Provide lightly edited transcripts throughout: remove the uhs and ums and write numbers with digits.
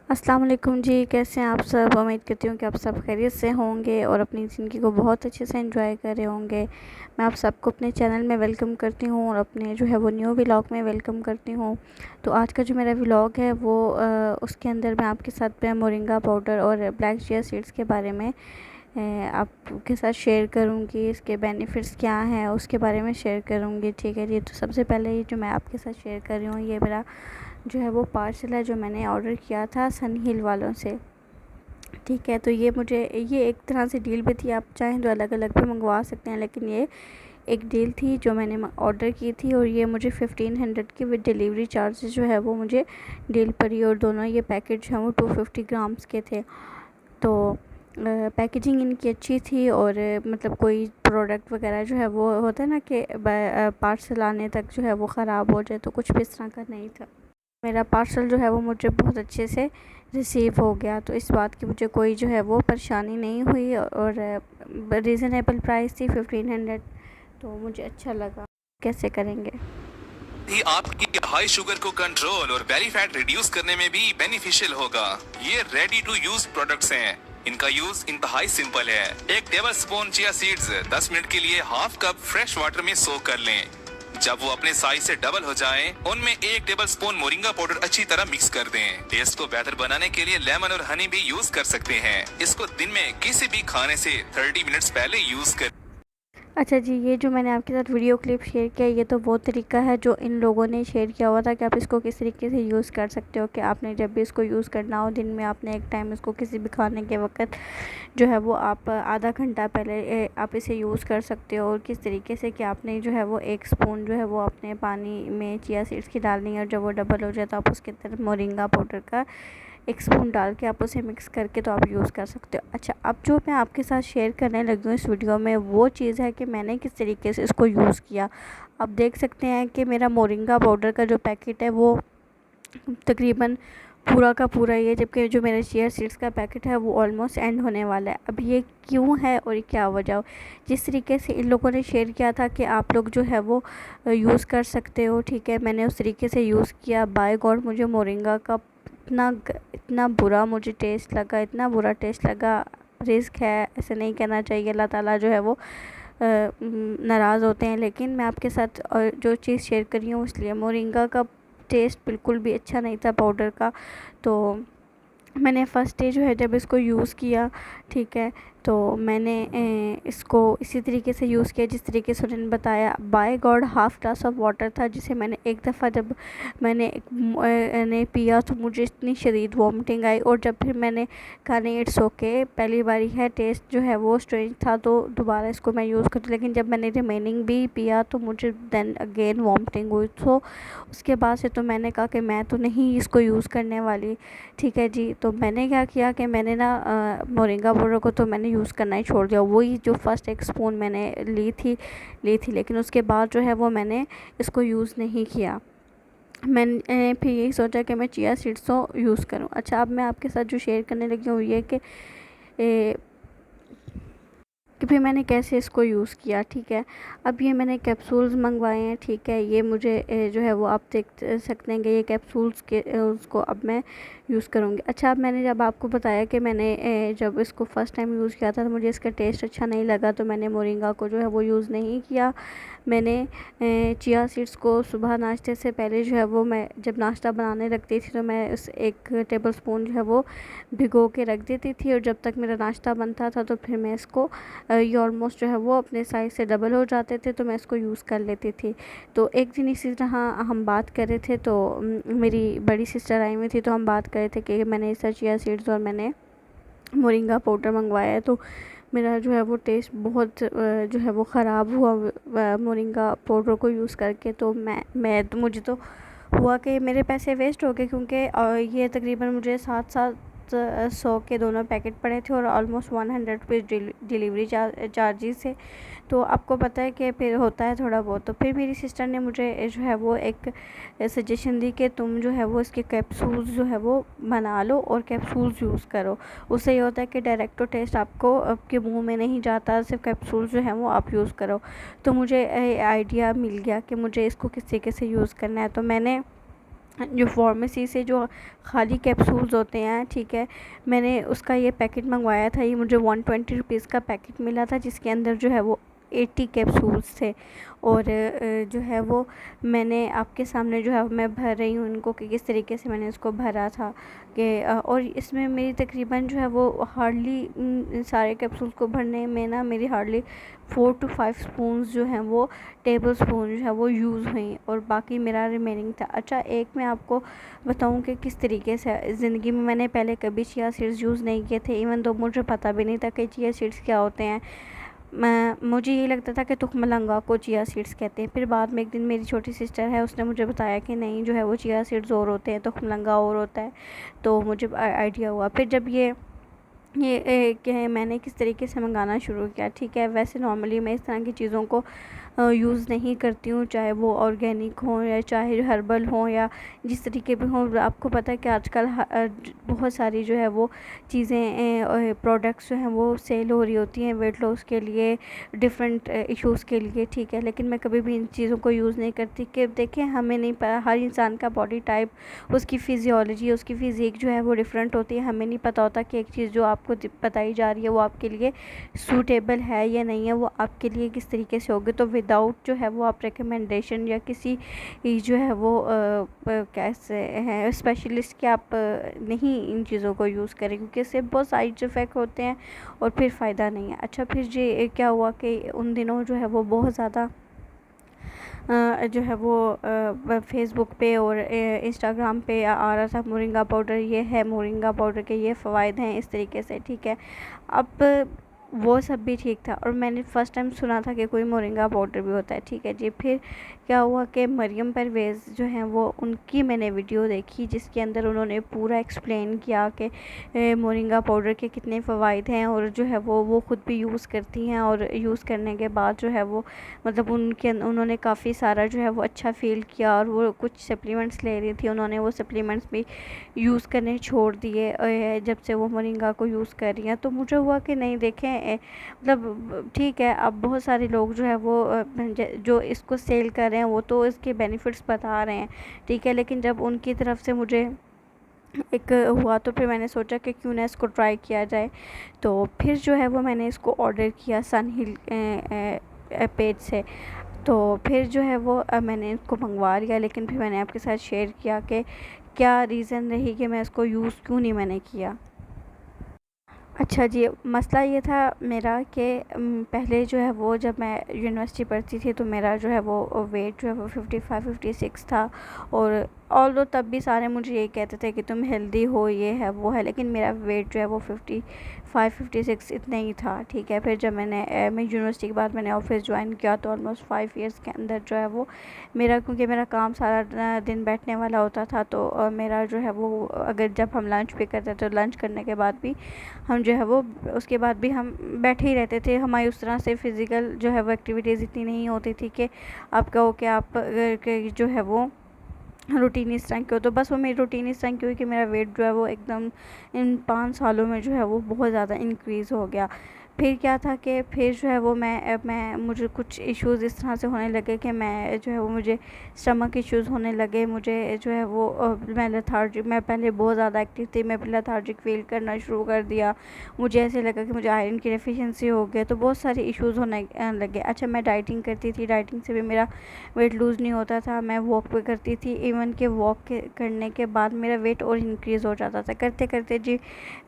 अस्सलाम वालेकुम जी, कैसे हैं आप सब। उम्मीद करती हूँ कि आप सब खैरियत से होंगे और अपनी ज़िंदगी को बहुत अच्छे से एंजॉय कर रहे होंगे। मैं आप सबको अपने चैनल में वेलकम करती हूँ और अपने जो है वो न्यू व्लॉग में वेलकम करती हूँ। तो आज का जो मेरा व्लॉग है वो उसके अंदर मैं आपके साथ में मोरिंगा पाउडर और ब्लैक चिया सीड्स के बारे में आपके साथ शेयर करूँगी। इसके बेनिफिट्स क्या हैं उसके बारे में शेयर करूँगी, ठीक है जी। तो सबसे पहले ये जो मैं आपके साथ शेयर कर रही हूँ, ये मेरा जो है वो पार्सल है जो मैंने ऑर्डर किया था सन हिल वालों से, ठीक है। तो ये एक तरह से डील भी थी, आप चाहें तो अलग अलग भी मंगवा सकते हैं, लेकिन ये एक डील थी जो मैंने ऑर्डर की थी और ये मुझे 1500 की विद डिलीवरी चार्जेस जो है वो मुझे डील पड़ी। और दोनों ये पैकेट जो है वो 250 ग्राम्स के थे। तो पैकेजिंग इनकी अच्छी थी और मतलब कोई प्रोडक्ट वगैरह जो है वो होता है ना कि पार्सल आने तक जो है वो ख़राब हो जाए, तो कुछ भी इस तरह का नहीं था। मेरा पार्सल जो है वो मुझे बहुत अच्छे से रिसीव हो गया, तो इस बात की मुझे कोई जो है वो परेशानी नहीं हुई और रीज़नेबल प्राइस थी 1500, तो मुझे अच्छा लगा। कैसे करेंगे ही आपकी हाई शुगर को कंट्रोल और बेली फैट रिड्यूस करने में भी बेनिफिशियल होगा। ये रेडी टू यूज प्रोडक्ट्स हैं। इनका यूज इंतहाई सिंपल है। एक table spoon chia seeds 10 minute के लिए हाफ कप फ्रेश वाटर में सोक कर लें। जब वो अपने साइज से डबल हो जाएं, उनमें 1 टेबल स्पून मोरिंगा पाउडर अच्छी तरह मिक्स कर दें। टेस्ट को बेहतर बनाने के लिए लेमन और हनी भी यूज कर सकते हैं। इसको दिन में किसी भी खाने से 30 मिनट्स पहले यूज कर। अच्छा जी, ये जो मैंने आपके साथ वीडियो क्लिप शेयर किया, ये तो वो तरीका है जो इन लोगों ने शेयर किया हुआ था कि आप इसको किस तरीके से यूज़ कर सकते हो, कि आपने जब भी इसको यूज़ करना हो दिन में, आपने एक टाइम इसको किसी भी खाने के वक्त जो है वो आप आधा घंटा पहले आप इसे यूज़ कर सकते हो। और किस तरीके से कि आपने जो है वो 1 स्पून जो है वो अपने पानी में चिया सीड्स की डालनी है और जब वो डबल हो जाए तो आप उसके अंदर मोरिंगा पाउडर का 1 स्पून डाल के आप उसे मिक्स करके तो आप यूज़ कर सकते हो। अच्छा, अब जो मैं आपके साथ शेयर करने लगी हूँ इस वीडियो में, वो चीज़ है कि मैंने किस तरीके से इसको यूज़ किया। आप देख सकते हैं कि मेरा मोरिंगा पाउडर का जो पैकेट है वो तकरीबन पूरा का पूरा ही है, जबकि जो मेरे चिया सीड्स का पैकेट है वो ऑलमोस्ट एंड होने वाला है। अब ये क्यों है और क्या वजह, जिस तरीके से इन लोगों ने शेयर किया था कि आप लोग जो है वो यूज़ कर सकते हो, ठीक है, मैंने उस तरीके से यूज़ किया। बाय गॉड, मुझे मोरिंगा का इतना बुरा मुझे टेस्ट लगा, इतना बुरा टेस्ट लगा। रिस्क है, ऐसे नहीं कहना चाहिए, अल्लाह ताला जो है वो नाराज़ होते हैं। लेकिन मैं आपके साथ जो चीज़ शेयर कर रही हूँ, इसलिए मोरिंगा का टेस्ट बिल्कुल भी अच्छा नहीं था पाउडर का। तो मैंने फ़र्स्ट डे जो है जब इसको यूज़ किया, ठीक है, तो मैंने इसको इसी तरीके से यूज़ किया जिस तरीके से उन्होंने बताया। By god, half glass of water था जिसे मैंने एक दफ़ा जब मैंने पिया तो मुझे इतनी शदीद वॉमिटिंग आई। और जब फिर मैंने कहा नहीं, इट्स ओके, पहली बारी है, टेस्ट जो है वो स्ट्रेंज था, तो दोबारा इसको मैं यूज़ करती। लेकिन जब मैंने रिमेनिंग भी पिया तो मुझे देन अगेन वॉमिटिंग हुई। तो उसके बाद से तो मैंने कहा कि मैं तो नहीं इसको यूज़ करने वाली, ठीक है जी। तो मैंने क्या किया कि मैंने ना मोरिंगा पाउडर को तो मैंने यूज़ करना ही छोड़ दिया। वही जो फ़र्स्ट 1 स्पून मैंने ली थी, लेकिन उसके बाद जो है वो मैंने इसको यूज़ नहीं किया। मैंने फिर यही सोचा कि मैं चिया सीड्स तो यूज़ करूं। अच्छा, अब मैं आपके साथ जो शेयर करने लगी हूँ ये कि फिर मैंने कैसे इसको यूज़ किया, ठीक है। अब ये मैंने कैप्सूल्स मंगवाए हैं, ठीक है। ये मुझे जो है वो आप देख सकते हैं कि ये कैप्सूल्स के उसको अब मैं यूज़ करूँगी। अच्छा, अब मैंने जब आपको बताया कि मैंने जब इसको फ़र्स्ट टाइम यूज़ किया था तो मुझे इसका टेस्ट अच्छा नहीं लगा, तो मैंने मोरिंगा को जो है वो यूज़ नहीं किया। मैंने चिया सीड्स को सुबह नाश्ते से पहले जो है वो मैं जब नाश्ता बनाने रखती थी तो मैं उस 1 टेबल स्पून जो है वो भिगो के रख देती थी, और जब तक मेरा नाश्ता बनता था तो फिर मैं इसको ये ऑलमोस्ट जो है वो अपने साइज़ से डबल हो जाते थे, तो मैं इसको यूज़ कर लेती थी। तो एक दिन इसी तरह हम बात कर रहे थे, तो मेरी बड़ी सिस्टर आई हुई थी, तो हम बात कर रहे थे कि मैंने इस चिया सीड्स और मैंने मोरिंगा पाउडर मंगवाया है, तो मेरा जो है वो टेस्ट बहुत जो है वो ख़राब हुआ मोरिंगा पाउडर को यूज़ करके। तो मुझे तो हुआ कि मेरे पैसे वेस्ट हो गए, क्योंकि ये तकरीबन मुझे 700 के दोनों पैकेट पड़े थे और ऑलमोस्ट 100 रुपीज़ डिलीवरी चार्जेस थे। तो आपको पता है कि फिर होता है थोड़ा बहुत। तो फिर मेरी सिस्टर ने मुझे जो है वो एक सजेशन दी कि तुम जो है वो इसके कैप्सूल्स जो है वो बना लो और कैप्सूल्स यूज़ करो। उससे ये होता है कि डायरेक्ट तो टेस्ट आपके मुंह में नहीं जाता, सिर्फ कैप्सूल्स जो है वो आप यूज़ करो। तो मुझे आइडिया मिल गया कि मुझे इसको किस तरीके से यूज़ करना है। तो मैंने जो फार्मेसी से जो खाली कैप्सूल्स होते हैं, ठीक है, मैंने उसका ये पैकेट मंगवाया था। ये मुझे 120 रुपीज़ का पैकेट मिला था, जिसके अंदर जो है वो 80 कैप्सूल्स थे। और जो है वो मैंने आपके सामने जो है मैं भर रही हूँ इनको कि किस तरीके से मैंने इसको भरा था कि और इसमें मेरी तकरीबन जो है वो हार्डली सारे कैप्सूल्स को भरने में ना मेरी हार्डली 4 to 5 स्पून्स जो हैं वो टेबल स्पून जो है वो यूज़ हुई, और बाकी मेरा रिमेनिंग था। अच्छा, एक मैं आपको बताऊं कि किस तरीके से ज़िंदगी में मैंने पहले कभी चिया सीड्स यूज़ नहीं किए थे, इवन तो मुझे पता भी नहीं था कि चिया सीड्स क्या होते हैं। मुझे ये लगता था कि तुखमलंगा को चिया सीड्स कहते हैं। फिर बाद में एक दिन मेरी छोटी सिस्टर है, उसने मुझे बताया कि नहीं, जो है वो चिया सीड्स और होते हैं, तुखमलंगा और होता है। तो मुझे आइडिया हुआ। फिर जब ये क्या मैंने किस तरीके से मंगाना शुरू किया, ठीक है, वैसे नॉर्मली मैं इस तरह की चीज़ों को यूज़ नहीं करती हूँ, चाहे वो ऑर्गेनिक हो या चाहे हर्बल हो या जिस तरीके भी हों। आपको पता है कि आजकल बहुत सारी जो है वो चीज़ें प्रोडक्ट्स जो हैं वो सेल हो रही होती हैं वेट लॉस के लिए, डिफरेंट इश्यूज़ के लिए, ठीक है, लेकिन मैं कभी भी इन चीज़ों को यूज़ नहीं करती। कि देखें, हमें नहीं पता, हर इंसान का बॉडी टाइप, उसकी फिजियोलॉजी, उसकी फ़िज़ीक जो है वो डिफरेंट होती है। हमें नहीं पता होता कि एक चीज़ जो आपको बताई जा रही है वो आपके लिए सूटेबल है या नहीं है, वो आपके लिए किस तरीके से होगी। तो विदाउट जो है वो आप रिकमेंडेशन या किसी जो है वो कैसे हैं स्पेशलिस्ट के आप नहीं इन चीज़ों को यूज़ करें, क्योंकि इससे बहुत साइड इफ़ेक्ट होते हैं और फिर फ़ायदा नहीं है। अच्छा, फिर जी क्या हुआ कि उन दिनों जो है वो बहुत ज़्यादा जो है वो फेसबुक पे और इंस्टाग्राम पे आ रहा था, मोरिंगा पाउडर ये है, मोरिंगा पाउडर के ये फ़वाइद हैं, इस तरीके से, ठीक है। अब वो सब भी ठीक था, और मैंने फ़र्स्ट टाइम सुना था कि कोई मोरिंगा पाउडर भी होता है, ठीक है जी। फिर क्या हुआ कि मरियम परवेज़ जो हैं वो, उनकी मैंने वीडियो देखी जिसके अंदर उन्होंने पूरा एक्सप्लेन किया कि मोरिंगा पाउडर के कितने फ़वाइद हैं, और जो है वो ख़ुद भी यूज़ करती हैं, और यूज़ करने के बाद जो है वो मतलब उन्होंने काफ़ी सारा जो है वो अच्छा फ़ील किया, और वो कुछ सप्लीमेंट्स ले रही थी, उन्होंने वो सप्लीमेंट्स भी यूज़ करने छोड़ दिए जब से वो मोरिंगा को यूज़ कर रही हैं। तो मुझे हुआ कि नहीं, देखें, मतलब ठीक है, अब बहुत सारे लोग जो है वो जो इसको सेल कर रहे हैं वो तो इसके बेनिफिट्स बता रहे हैं, ठीक है, लेकिन जब उनकी तरफ से मुझे एक हुआ तो फिर मैंने सोचा कि क्यों ना इसको ट्राई किया जाए। तो फिर जो है वो मैंने इसको ऑर्डर किया सन हिल पेज से। तो फिर जो है वो मैंने इसको मंगवा लिया, लेकिन फिर मैंने आपके साथ शेयर किया कि क्या रीज़न रही कि मैं इसको यूज़ क्यों नहीं मैंने किया। अच्छा जी, मसला ये था मेरा कि पहले जो है वो जब मैं यूनिवर्सिटी पढ़ती थी तो मेरा जो है वो वेट जो है वो 55-56 था, और ऑल्दो तब भी सारे मुझे ये कहते थे कि तुम हेल्दी हो, ये है वो है, लेकिन मेरा वेट जो है वो 55-56 इतना ही था, ठीक है। फिर जब मैं यूनिवर्सिटी के बाद मैंने ऑफिस ज्वाइन किया तो ऑलमोस्ट 5 ईयर्स के अंदर जो है वो मेरा, क्योंकि मेरा काम सारा दिन बैठने वाला होता था, तो मेरा जो है वो अगर जब हम लंच भी करते तो लंच करने के बाद भी हम जो है वो उसके बाद भी हम बैठे ही रहते थे। हमारी उस तरह से फ़िज़िकल जो है वो एक्टिविटीज़ इतनी नहीं होती थी कि आप कहो कि आप जो है वो रूटीन इस तरह की हो। तो बस वो मेरी रूटीन इस तरह की हुई कि मेरा वेट जो है वो एकदम इन 5 सालों में जो है वो बहुत ज़्यादा इंक्रीज़ हो गया। फिर क्या था कि फिर जो है वो मैं मुझे कुछ इश्यूज़ इस तरह से होने लगे कि मैं जो है वो मुझे स्टमक इश्यूज़ होने लगे, मुझे जो है वो मैं लेथार्जिक, मैं पहले बहुत ज़्यादा एक्टिव थी, मैं लेथार्जिक फ़ील करना शुरू कर दिया, मुझे ऐसे लगा कि मुझे आयरन की डेफिशिएंसी हो गई, तो बहुत सारे इश्यूज़ होने लगे। अच्छा, मैं डाइटिंग करती थी, डाइटिंग से भी मेरा वेट लूज़ नहीं होता था, मैं वॉक भी करती थी, इवन के वॉक करने के बाद मेरा वेट और इंक्रीज़ हो जाता था। करते करते जी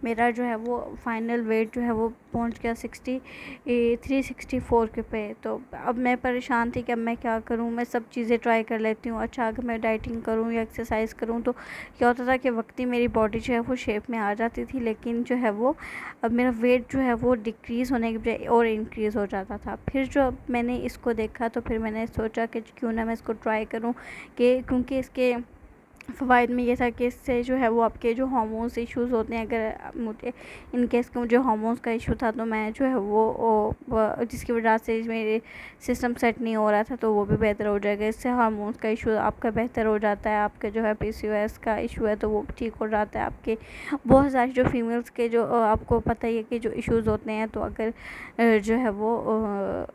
मेरा जो है वो फाइनल वेट जो है वो पहुंच गया 63-64 के पे। तो अब मैं परेशान थी कि अब मैं क्या करूं, मैं सब चीज़ें ट्राई कर लेती हूँ। अच्छा, अगर मैं डाइटिंग करूं या एक्सरसाइज करूं तो क्या होता था कि वक्त ही मेरी बॉडी जो है वो शेप में आ जाती थी, लेकिन जो है वो अब मेरा वेट जो है वो डिक्रीज़ होने के बजाय और इंक्रीज़ हो जाता था। फिर जो मैंने इसको देखा तो फिर मैंने सोचा कि क्यों ना मैं इसको ट्राई करूँ, कि क्योंकि इसके फ़वाइद में ये था कि इससे जो है वो आपके जो हार्मोन्स इश्यूज़ होते हैं, अगर मुझे इन केस के मुझे हार्मोन्स का इशू था तो मैं जो है वो जिसकी वजह से मेरे सिस्टम सेट नहीं हो रहा था, तो वो भी बेहतर हो जाएगा। इससे हार्मोन्स का इशू आपका बेहतर हो जाता है, आपके जो है PCOS का इशू है तो वो ठीक हो जाता है। आपके बहुत सारे जो फीमेल्स के जो आपको पता ही है कि जो इश्यूज़ होते हैं, तो अगर जो है वो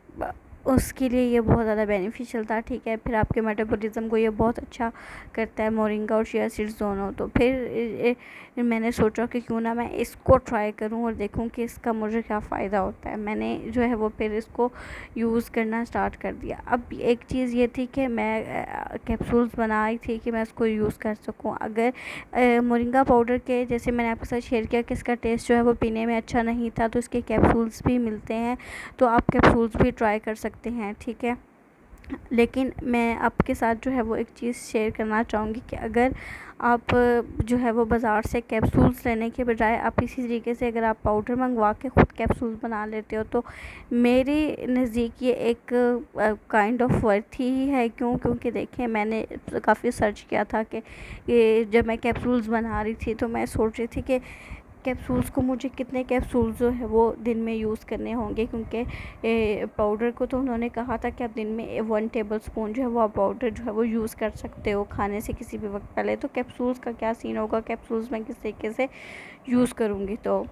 उसके लिए ये बहुत ज़्यादा बेनिफिशियल था, ठीक है। फिर आपके मेटाबॉलिज्म को ये बहुत अच्छा करता है, मोरिंगा और चिया सीड्स दोनों। तो फिर मैंने सोचा कि क्यों ना मैं इसको ट्राई करूं और देखूं कि इसका मुझे क्या फ़ायदा होता है। मैंने जो है वो फिर इसको यूज़ करना स्टार्ट कर दिया। अब एक चीज़ ये थी कि मैं कैप्सूल्स बनाई थी कि मैं इसको यूज़ कर सकूं। अगर मोरिंगा पाउडर के जैसे मैंने आपके साथ शेयर किया कि इसका टेस्ट जो है वो पीने में अच्छा नहीं था, तो इसके कैप्सूल्स भी मिलते हैं, तो आप कैप्सूल्स भी ट्राई कर सकते हैं, ठीक है। लेकिन मैं आपके साथ जो है वो एक चीज़ शेयर करना चाहूँगी कि अगर आप जो है वो बाज़ार से कैप्सूल्स लेने के बजाय आप इसी तरीके से अगर आप पाउडर मंगवा के ख़ुद कैप्सूल्स बना लेते हो, तो मेरे नज़दीक ये एक काइंड ऑफ वर्थ ही है। क्योंकि देखिए मैंने काफ़ी सर्च किया था कि जब मैं कैप्सूल्स बना रही थी तो मैं सोच रही थी कि कैप्सूल्स को मुझे कितने कैप्सूल्स जो है वो दिन में यूज़ करने होंगे, क्योंकि पाउडर को तो उन्होंने कहा था कि आप दिन में 1 टेबल स्पून जो है वो आप पाउडर जो है वो यूज़ कर सकते हो खाने से किसी भी वक्त पहले। तो कैप्सूल्स का क्या सीन होगा, कैप्सूल्स मैं किस तरीके से यूज़ करूँगी। तो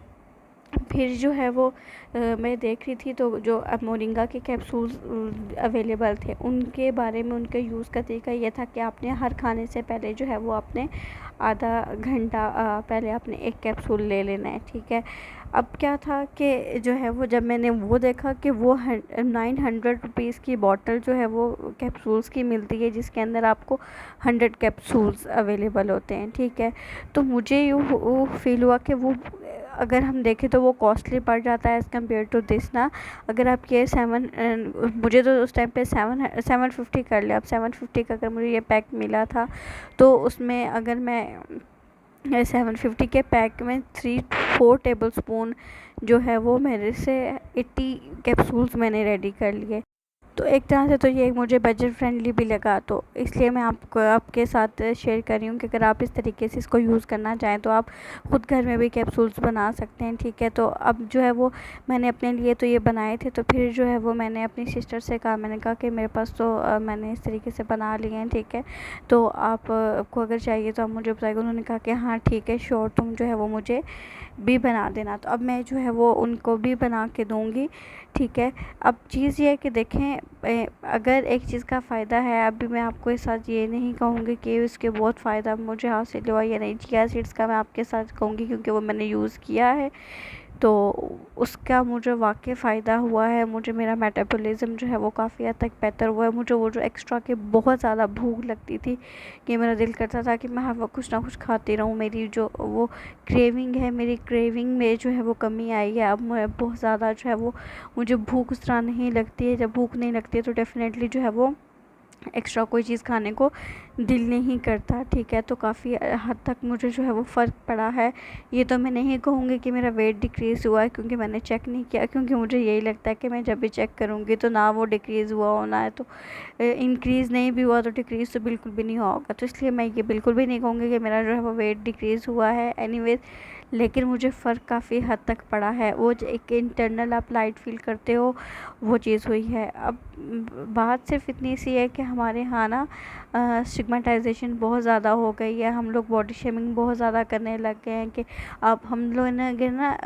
फिर जो है वो मैं देख रही थी, तो जो अब मोरिंगा के कैप्सूल्स अवेलेबल थे उनके बारे में उनका यूज़ का तरीका ये था कि आपने हर खाने से पहले जो है वो आपने आधा घंटा पहले आपने एक कैप्सूल ले लेना है, ठीक है। अब क्या था कि जो है वो जब मैंने वो देखा कि वो 900 रुपीज़ की बॉटल जो है वो कैप्सूल्स की मिलती है, जिसके अंदर आपको 100 कैप्सूल्स अवेलेबल होते हैं, ठीक है। तो मुझे यूँ फील हुआ कि वो अगर हम देखें तो वो कॉस्टली पड़ जाता है एज़ कम्पेयर टू दिस ना। अगर आप ये मुझे तो उस टाइम पे 750 कर लिया। अब 750 का अगर मुझे ये पैक मिला था, तो उसमें अगर मैं 750 के पैक में 3-4 टेबल स्पून जो है वो मेरे से 80 कैप्सूल्स मैंने रेडी कर लिए। तो एक तरह से तो ये मुझे बजट फ्रेंडली भी लगा, तो इसलिए मैं आपके साथ शेयर कर रही हूँ कि अगर आप इस तरीके से इसको यूज़ करना चाहें तो आप ख़ुद घर में भी कैप्सूल्स बना सकते हैं, ठीक है। तो अब जो है वो मैंने अपने लिए तो ये बनाए थे, तो फिर जो है वो मैंने अपनी सिस्टर से कहा, मैंने कहा कि मेरे पास तो मैंने इस तरीके से बना लिए हैं, ठीक है, तो आपको अगर चाहिए तो आप मुझे बताइएगा। उन्होंने कहा कि हाँ ठीक है, श्योर, तुम जो है वो मुझे भी बना देना। तो अब मैं जो है वो उनको भी बना के दूँगी, ठीक है। अब चीज़ ये है कि देखें, अगर एक चीज़ का फ़ायदा है, अभी मैं आपको इस साथ ये नहीं कहूँगी कि इसके बहुत फ़ायदा मुझे हासिल हुआ या नहीं। चिया सीड्स का मैं आपके साथ कहूँगी क्योंकि वो मैंने यूज़ किया है, तो उसका मुझे वाक़ई फ़ायदा हुआ है। मुझे मेरा मेटाबॉलिज़्म जो है वो काफ़ी हद तक बेहतर हुआ है। मुझे वो जो एक्स्ट्रा के बहुत ज़्यादा भूख लगती थी कि मेरा दिल करता था कि मैं हर वक्त कुछ ना कुछ खाती रहूँ, मेरी जो वो क्रेविंग है, मेरी क्रेविंग में जो है वो कमी आई है। अब मैं बहुत ज़्यादा जो है वो मुझे भूख उस तरह नहीं लगती है। जब भूख नहीं लगती है तो डेफ़िनेटली जो है वो एक्स्ट्रा कोई चीज़ खाने को दिल नहीं करता, ठीक है। तो काफ़ी हद तक मुझे जो है वो फ़र्क पड़ा है। ये तो मैं नहीं कहूँगी कि मेरा वेट डिक्रीज़ हुआ है, क्योंकि मैंने चेक नहीं किया, क्योंकि मुझे यही लगता है कि मैं जब भी चेक करूँगी तो ना वो डिक्रीज़ हुआ होना है, तो इंक्रीज़ नहीं भी हुआ तो डिक्रीज़ तो बिल्कुल भी नहीं हुआ होगा। तो इसलिए मैं ये बिल्कुल भी नहीं कहूँगी कि मेरा जो है वो वेट डिक्रीज़ हुआ है एनीवेज़, लेकिन मुझे फ़र्क काफ़ी हद तक पड़ा है। वो जो एक इंटरनल आप लाइट फ़ील करते हो, वो चीज़ हुई है। अब बात सिर्फ इतनी सी है कि हमारे यहाँ ना स्टिग्मेटाइजेशन बहुत ज़्यादा हो गई है। हम लोग बॉडी शेमिंग बहुत ज़्यादा करने लग गए हैं कि अब हम लोग ने अगर ना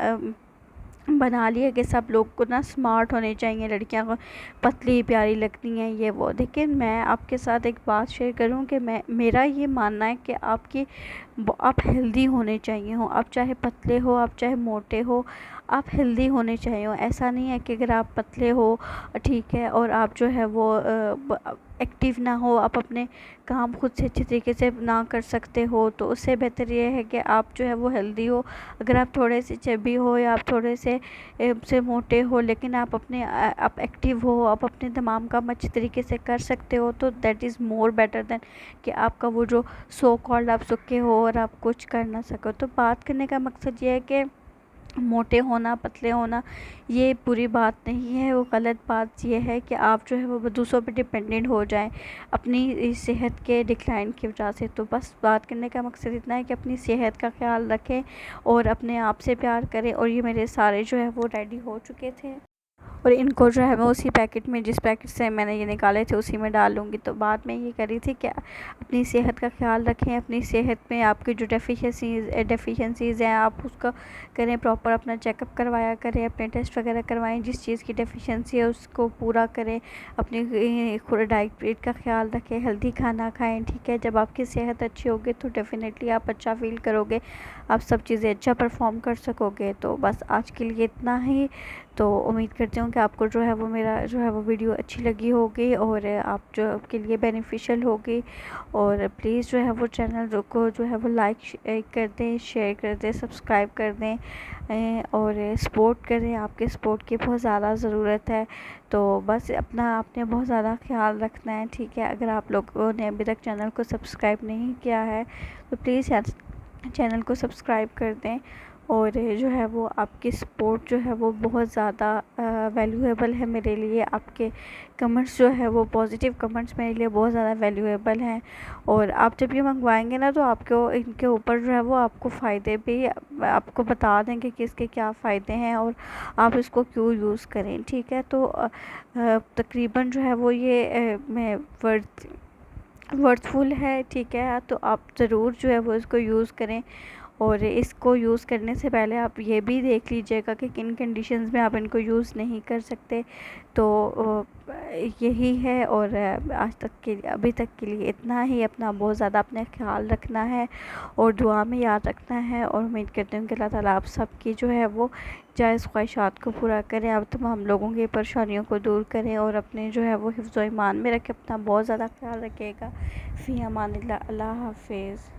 बना लिया कि सब लोग को ना स्मार्ट होने चाहिए, लड़कियां को पतली प्यारी लगती हैं, ये वो। देखिए मैं आपके साथ एक बात शेयर करूं कि मेरा ये मानना है कि आप हेल्दी होने चाहिए हो। आप चाहे पतले हो, आप चाहे मोटे हो, आप हेल्दी होने चाहिए हो। ऐसा नहीं है कि अगर आप पतले हो, ठीक है, और आप जो है वो एक्टिव ना हो, आप अपने काम खुद से अच्छे तरीके से ना कर सकते हो, तो उससे बेहतर ये है कि आप जो है वो हेल्दी हो। अगर आप थोड़े से चबी हो या आप थोड़े से मोटे हो, लेकिन आप एक्टिव हो, आप अपने तमाम काम अच्छे तरीके से कर सकते हो, तो that is more better than कि आपका वो जो सो कॉल्ड आप सूखे हो और आप कुछ कर ना सको। तो बात करने का मकसद ये है कि मोटे होना, पतले होना ये बुरी बात नहीं है। वो गलत बात ये है कि आप जो है वो दूसरों पे डिपेंडेंट हो जाएं अपनी सेहत के डिक्लाइन की वजह से। तो बस बात करने का मकसद इतना है कि अपनी सेहत का ख्याल रखें और अपने आप से प्यार करें। और ये मेरे सारे जो है वो रेडी हो चुके थे, और इनको जो है मैं उसी पैकेट में, जिस पैकेट से मैंने ये निकाले थे, उसी में डाल लूँगी। तो बाद में ये करी थी कि अपनी सेहत का ख्याल रखें, अपनी सेहत में आपकी जो डेफिशिएंसीज़ हैं आप उसका करें, प्रॉपर अपना चेकअप करवाया करें, अपने टेस्ट वगैरह करवाएं, जिस चीज़ की डेफिशिएंसी है उसको पूरा करें, अपनी डाइट का ख्याल रखें, हेल्दी खाना खाएं, ठीक है। जब आपकी सेहत अच्छी होगी तो डेफ़िनेटली आप अच्छा फ़ील करोगे, आप सब चीज़ें अच्छा परफॉर्म कर सकोगे। तो बस आज के लिए इतना ही। तो उम्मीद करती हूँ कि आपको जो है वो मेरा जो है वो वीडियो अच्छी लगी होगी और आप जो आपके लिए बेनिफिशियल होगी। और प्लीज़ जो है वो चैनल को जो है वो लाइक कर दें, शेयर कर दें, सब्सक्राइब कर दें और सपोर्ट करें। आपके सपोर्ट की बहुत ज़्यादा ज़रूरत है। तो बस अपना आपने बहुत ज़्यादा ख्याल रखना है, ठीक है। अगर आप लोगों ने अभी तक चैनल को सब्सक्राइब नहीं किया है तो प्लीज़ चैनल को सब्सक्राइब कर दें। और जो है वो आपकी सपोर्ट जो है वो बहुत ज़्यादा वैल्यूएबल है मेरे लिए। आपके कमेंट्स जो है वो पॉजिटिव कमेंट्स मेरे लिए बहुत ज़्यादा वैल्यूएबल हैं। और आप जब ये मंगवाएंगे ना तो आपको इनके ऊपर जो है वो आपको फ़ायदे भी आपको बता देंगे कि इसके क्या फ़ायदे हैं और आप इसको क्यों यूज़ करें, ठीक है। तो तकरीबन जो है वो ये मैं वर्थफुल है, ठीक है। तो आप ज़रूर जो है वो इसको यूज़ करें। और इसको यूज़ करने से पहले आप ये भी देख लीजिएगा कि किन कंडीशंस में आप इनको यूज़ नहीं कर सकते। तो यही है। और आज तक के अभी तक के लिए इतना ही। अपना बहुत ज़्यादा अपने ख्याल रखना है और दुआ में याद रखना है। और उम्मीद करती हूँ कि अल्लाह ताला आप सबकी जो है वो जायज़ ख्वाहिशात को पूरा करें, आप तमाम लोगों की परेशानियों को दूर करें और अपने जो है वो हिफ्ज़ व ईमान में रखें। अपना बहुत ज़्यादा ख्याल रखिएगा। फ़ी अमानिल्लाह। अल्लाह हाफ़िज़।